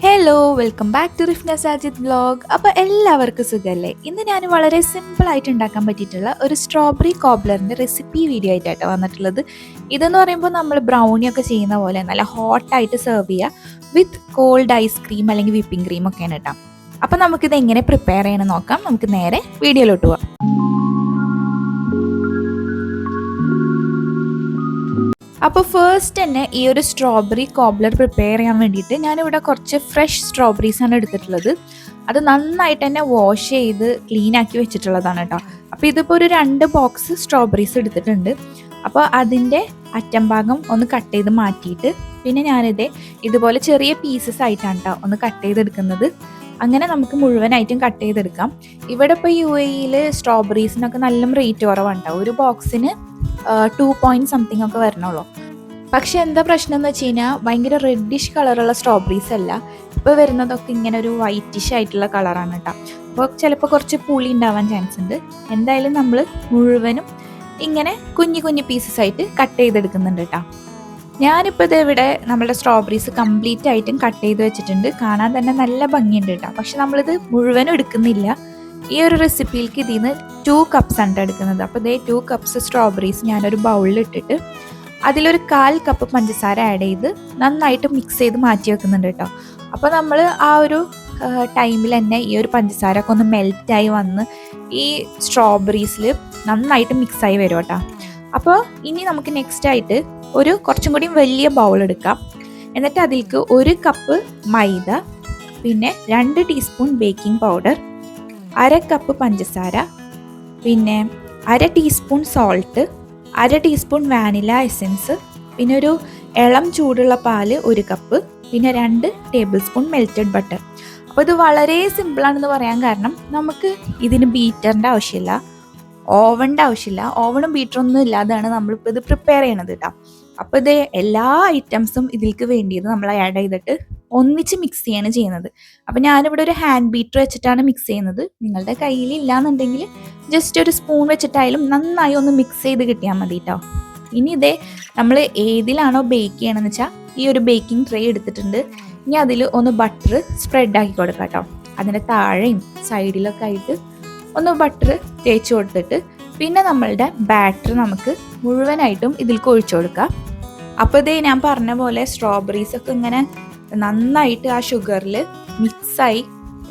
Hello welcome back to Rifna Sajid vlog. അപ്പോൾ എല്ലാവർക്കും സുഖമല്ലേ? ഇന്ന് ഞാൻ വളരെ സിമ്പിളായിട്ട് ഉണ്ടാക്കാൻ പറ്റിയിട്ടുള്ള ഒരു സ്ട്രോബെറി കോബ്ലറിൻ്റെ റെസിപ്പി വീഡിയോ ആയിട്ടാണ് വന്നിട്ടുള്ളത്. ഇതെന്ന് പറയുമ്പോൾ നമ്മൾ ബ്രൗണി ഒക്കെ ചെയ്യുന്ന പോലെ നല്ല ഹോട്ടായിട്ട് സെർവ് ചെയ്യുക വിത്ത് കോൾഡ് ഐസ്ക്രീം അല്ലെങ്കിൽ വിപ്പിംഗ് ക്രീം ഒക്കെയാണ് കേട്ടോ. അപ്പോൾ നമുക്കിത് എങ്ങനെ പ്രിപ്പയർ ചെയ്യണം നോക്കാം. നമുക്ക് നേരെ വീഡിയോയിലോട്ട് പോവാം. അപ്പോൾ ഫസ്റ്റ് തന്നെ ഈ ഒരു സ്ട്രോബെറി കോബ്ലർ പ്രിപ്പയർ ചെയ്യാൻ വേണ്ടിയിട്ട് ഞാനിവിടെ കുറച്ച് ഫ്രഷ് സ്ട്രോബെറീസാണ് എടുത്തിട്ടുള്ളത്. അത് നന്നായിട്ട് തന്നെ വാഷ് ചെയ്ത് ക്ലീൻ ആക്കി വെച്ചിട്ടുള്ളതാണ് കേട്ടോ. അപ്പോൾ ഇതിപ്പോൾ ഒരു 2 ബോക്സ് സ്ട്രോബെറീസ് എടുത്തിട്ടുണ്ട്. അപ്പോൾ അതിൻ്റെ അറ്റം ഭാഗം ഒന്ന് കട്ട് ചെയ്ത് മാറ്റിയിട്ട് പിന്നെ ഞാനിത് ഇതുപോലെ ചെറിയ പീസസ് ആയിട്ടാണ് കേട്ടോ ഒന്ന് കട്ട് ചെയ്തെടുക്കുന്നത്. അങ്ങനെ നമുക്ക് മുഴുവനായിട്ടും കട്ട് ചെയ്തെടുക്കാം. ഇവിടെ ഇപ്പോൾ UAE സ്ട്രോബെറീസിനൊക്കെ നല്ല റേറ്റ് കുറവാണ് കേട്ടോ. ഒരു ബോക്സിന് 2 പോയിന്റ് സംതിങ് ഒക്കെ വരണുള്ളൂ. പക്ഷെ എന്താ പ്രശ്നം എന്ന് വെച്ച് കഴിഞ്ഞാൽ ഭയങ്കര റെഡിഷ് കളറുള്ള സ്ട്രോബെറീസ് അല്ല, ഇപ്പോൾ വരുന്നതൊക്കെ ഇങ്ങനെ ഒരു വൈറ്റിഷ് ആയിട്ടുള്ള കളറാണ് കേട്ടോ. അപ്പോൾ ചിലപ്പോൾ കുറച്ച് പുളി ഉണ്ടാവാൻ ചാൻസ് ഉണ്ട്. എന്തായാലും നമ്മൾ മുഴുവനും ഇങ്ങനെ കുഞ്ഞു കുഞ്ഞു പീസസ് ആയിട്ട് കട്ട് ചെയ്തെടുക്കുന്നുണ്ട് കേട്ടോ. ഞാനിപ്പോൾ ഇത് ഇവിടെ നമ്മുടെ സ്ട്രോബെറീസ് കംപ്ലീറ്റ് ആയിട്ടും കട്ട് ചെയ്ത് വെച്ചിട്ടുണ്ട്. കാണാൻ തന്നെ നല്ല ഭംഗിയുണ്ട് കേട്ടോ. പക്ഷെ നമ്മളിത് മുഴുവനും എടുക്കുന്നില്ല. ഈ ഒരു റെസിപ്പിയിലേക്ക് ഇതിൽ നിന്ന് 2 കപ്സ് ആണ് എടുക്കുന്നത്. അപ്പോൾ ഇതേ 2 കപ്സ് സ്ട്രോബെറീസ് ഞാനൊരു ബൗളിൽ ഇട്ടിട്ട് അതിലൊരു 1/4 കപ്പ് പഞ്ചസാര ആഡ് ചെയ്ത് നന്നായിട്ട് മിക്സ് ചെയ്ത് മാറ്റി വെക്കുന്നുണ്ട് കേട്ടോ. അപ്പോൾ നമ്മൾ ആ ഒരു ടൈമിൽ തന്നെ ഈ ഒരു പഞ്ചസാര ഒക്കെ ഒന്ന് മെൽറ്റായി വന്ന് ഈ സ്ട്രോബെറീസിൽ നന്നായിട്ട് മിക്സായി വരും കേട്ടോ. അപ്പോൾ ഇനി നമുക്ക് നെക്സ്റ്റ് ആയിട്ട് ഒരു കുറച്ചും കൂടി വലിയ ബൗൾ എടുക്കാം. എന്നിട്ട് അതിലേക്ക് 1 കപ്പ് മൈദ, പിന്നെ 2 ടീസ്പൂൺ ബേക്കിംഗ് പൗഡർ, 1/2 കപ്പ് പഞ്ചസാര, പിന്നെ 1/2 teaspoon salt, 1/2 teaspoon vanilla essence, പിന്നെ ഒരു ഇളം ചൂടുള്ള പാല് 1 കപ്പ്, പിന്നെ 2 ടേബിൾ സ്പൂൺ മെൽറ്റഡ് ബട്ടർ. അപ്പോൾ ഇത് വളരെ സിമ്പിളാണെന്ന് പറയാൻ കാരണം നമുക്ക് ഇതിന് ബീറ്ററിൻ്റെ ആവശ്യമില്ല, ഓവണിൻ്റെ ആവശ്യമില്ല. ഓവണും ബീറ്ററൊന്നും ഇല്ലാതെയാണ് നമ്മളിപ്പോൾ ഇത് പ്രിപ്പയർ ചെയ്യണത് കേട്ടോ. അപ്പോൾ ഇത് എല്ലാ ഐറ്റംസും ഇതിലേക്ക് വേണ്ടിയത് നമ്മൾ ആഡ് ചെയ്തിട്ട് ഒന്നിച്ച് മിക്സ് ചെയ്യാണ് ചെയ്യുന്നത്. അപ്പം ഞാനിവിടെ ഒരു ഹാൻഡ് ബീറ്റർ വെച്ചിട്ടാണ് മിക്സ് ചെയ്യുന്നത്. നിങ്ങളുടെ കയ്യിൽ ഇല്ലാന്നുണ്ടെങ്കിൽ ജസ്റ്റ് ഒരു സ്പൂൺ വെച്ചിട്ടായാലും നന്നായി ഒന്ന് മിക്സ് ചെയ്ത് കിട്ടിയാൽ മതി കേട്ടോ. ഇനി ഇതേ നമ്മൾ ഏതിലാണോ ബേക്ക് ചെയ്യണമെന്ന് വെച്ചാൽ ഈ ഒരു ബേക്കിംഗ് ട്രേ എടുത്തിട്ടുണ്ട്. ഇനി അതിൽ ഒന്ന് ബട്ടർ സ്പ്രെഡ് ആക്കി കൊടുക്കാം കേട്ടോ. അതിൻ്റെ താഴെയും സൈഡിലൊക്കെ ആയിട്ട് ഒന്ന് ബട്ടർ തേച്ച് കൊടുത്തിട്ട് പിന്നെ നമ്മളുടെ ബാറ്റർ നമുക്ക് മുഴുവനായിട്ടും ഇതിലേക്ക് ഒഴിച്ചു കൊടുക്കാം. അപ്പോൾ ഇതേ ഞാൻ പറഞ്ഞ പോലെ സ്ട്രോബെറീസൊക്കെ ഇങ്ങനെ നന്നായിട്ട് ആ ഷുഗറിൽ മിക്സായി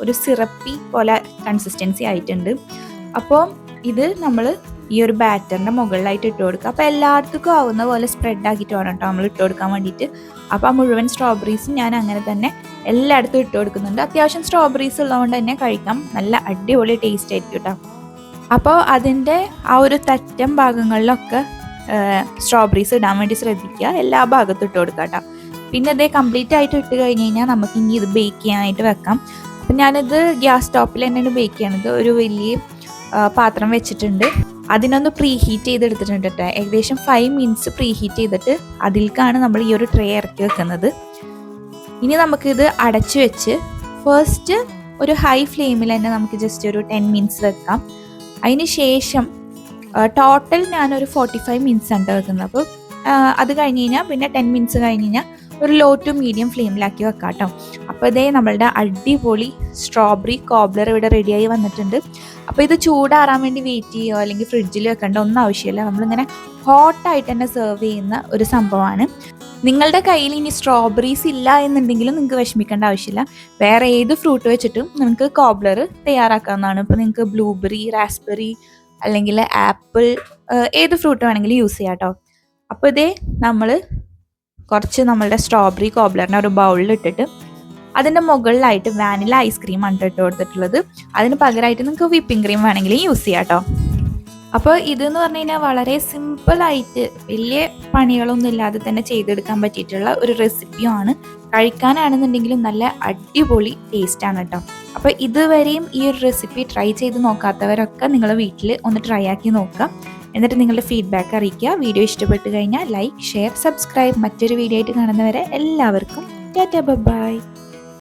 ഒരു സിറപ്പി പോലെ കൺസിസ്റ്റൻസി ആയിട്ടുണ്ട്. അപ്പോൾ ഇത് നമ്മൾ ഈ ഒരു ബാറ്ററിൻ്റെ മുകളിലായിട്ട് ഇട്ട് കൊടുക്കുക. അപ്പോൾ എല്ലായിടത്തേക്കും ആവുന്ന പോലെ സ്പ്രെഡ് ആക്കിയിട്ട് വേണം കേട്ടോ നമ്മൾ ഇട്ട് കൊടുക്കാൻ വേണ്ടിയിട്ട്. അപ്പോൾ ആ മുഴുവൻ സ്ട്രോബെറീസും ഞാൻ അങ്ങനെ തന്നെ എല്ലായിടത്തും ഇട്ട് കൊടുക്കുന്നുണ്ട്. അത്യാവശ്യം സ്ട്രോബെറീസ് ഉള്ളതുകൊണ്ട് തന്നെ കഴിക്കാം, നല്ല അടിപൊളി ടേസ്റ്റ് ആയിരിക്കും കേട്ടോ. അപ്പോൾ അതിൻ്റെ ആ ഒരു തറ്റം ഭാഗങ്ങളിലൊക്കെ സ്ട്രോബെറീസ് ഇടാൻ വേണ്ടി ശ്രദ്ധിക്കുക. എല്ലാ ഭാഗത്തും ഇട്ട് കൊടുക്കുക കേട്ടോ. പിന്നെ ഇത് കംപ്ലീറ്റ് ആയിട്ട് ഇട്ട് കഴിഞ്ഞ് കഴിഞ്ഞാൽ നമുക്ക് ഇനി ഇത് ബേക്ക് ചെയ്യാനായിട്ട് വെക്കാം. അപ്പം ഞാനിത് ഗ്യാസ് സ്റ്റോപ്പിൽ തന്നെയാണ് ബേക്ക് ചെയ്യണത്. ഒരു വലിയ പാത്രം വെച്ചിട്ടുണ്ട്. അതിനൊന്ന് പ്രീ ഹീറ്റ് ചെയ്തെടുത്തിട്ടുണ്ട് കേട്ടോ. ഏകദേശം 5 മിനിറ്റ്സ് പ്രീ ഹീറ്റ് ചെയ്തിട്ട് അതിലേക്കാണ് നമ്മൾ ഈ ഒരു ട്രേ ഇറക്കി വെക്കുന്നത്. ഇനി നമുക്കിത് അടച്ചു വെച്ച് ഫസ്റ്റ് ഒരു ഹൈ ഫ്ലെയിമിൽ തന്നെ നമുക്ക് ജസ്റ്റ് ഒരു 10 മിനിറ്റ്സ് വെക്കാം. അതിന് ശേഷം ടോട്ടൽ ഞാനൊരു 45 മിനിറ്റ്സ് ആണ് വെക്കുന്നത്. അപ്പോൾ അത് കഴിഞ്ഞ് കഴിഞ്ഞാൽ പിന്നെ 10 മിനിറ്റ്സ് കഴിഞ്ഞ് കഴിഞ്ഞാൽ ഒരു ലോ ടു മീഡിയം ഫ്ലെയിമിലാക്കി വെക്കാം കേട്ടോ. അപ്പോൾ ഇതേ നമ്മളുടെ അടിപൊളി സ്ട്രോബെറി കോബ്ലർ ഇവിടെ റെഡിയായി വന്നിട്ടുണ്ട്. അപ്പോൾ ഇത് ചൂടാറാൻ വേണ്ടി വെയിറ്റ് ചെയ്യുകയോ അല്ലെങ്കിൽ ഫ്രിഡ്ജിൽ വെക്കേണ്ട ഒന്നും ആവശ്യമില്ല. നമ്മളിങ്ങനെ ഹോട്ടായിട്ട് തന്നെ സെർവ് ചെയ്യുന്ന ഒരു സംഭവമാണ്. നിങ്ങളുടെ കയ്യിൽ ഇനി സ്ട്രോബെറീസ് ഇല്ല എന്നുണ്ടെങ്കിലും നിങ്ങൾക്ക് വിഷമിക്കേണ്ട ആവശ്യമില്ല. വേറെ ഏത് ഫ്രൂട്ട് വെച്ചിട്ടും നിങ്ങൾക്ക് കോബ്ലർ തയ്യാറാക്കാവുന്നതാണ്. ഇപ്പോൾ നിങ്ങൾക്ക് ബ്ലൂബെറി, റാസ്ബെറി അല്ലെങ്കിൽ ആപ്പിൾ, ഏത് ഫ്രൂട്ട് വേണമെങ്കിലും യൂസ് ചെയ്യാം കേട്ടോ. അപ്പോൾ ഇതേ നമ്മൾ കുറച്ച് നമ്മളുടെ സ്ട്രോബെറി കോബ്ലറിനെ ഒരു ബൗളിൽ ഇട്ടിട്ട് അതിൻ്റെ മുകളിലായിട്ട് വാനില ഐസ്ക്രീമാണ് ഇട്ട് കൊടുത്തിട്ടുള്ളത്. അതിന് പകരമായിട്ട് നിങ്ങൾക്ക് വിപ്പിംഗ് ക്രീം വേണമെങ്കിൽ യൂസ് ചെയ്യാം കേട്ടോ. അപ്പോൾ ഇതെന്ന് പറഞ്ഞു കഴിഞ്ഞാൽ വളരെ സിമ്പിളായിട്ട് വലിയ പണികളൊന്നും ഇല്ലാതെ തന്നെ ചെയ്തെടുക്കാൻ പറ്റിയിട്ടുള്ള ഒരു റെസിപ്പിയുമാണ്. കഴിക്കാനാണെന്നുണ്ടെങ്കിലും നല്ല അടിപൊളി ടേസ്റ്റാണ് കേട്ടോ. അപ്പോൾ ഇതുവരെയും ഈ ഒരു റെസിപ്പി ട്രൈ ചെയ്ത് നോക്കാത്തവരൊക്കെ നിങ്ങൾ വീട്ടിൽ ഒന്ന് ട്രൈ ആക്കി നോക്കുക. എന്നിട്ട് നിങ്ങളുടെ ഫീഡ്ബാക്ക് അറിയിക്കുക. വീഡിയോ ഇഷ്ടപ്പെട്ട് കഴിഞ്ഞാൽ ലൈക്ക്, ഷെയർ, സബ്സ്ക്രൈബ്. മറ്റൊരു വീഡിയോ ആയിട്ട് കാണുന്നവരെ എല്ലാവർക്കും ടാറ്റാ ബൈ.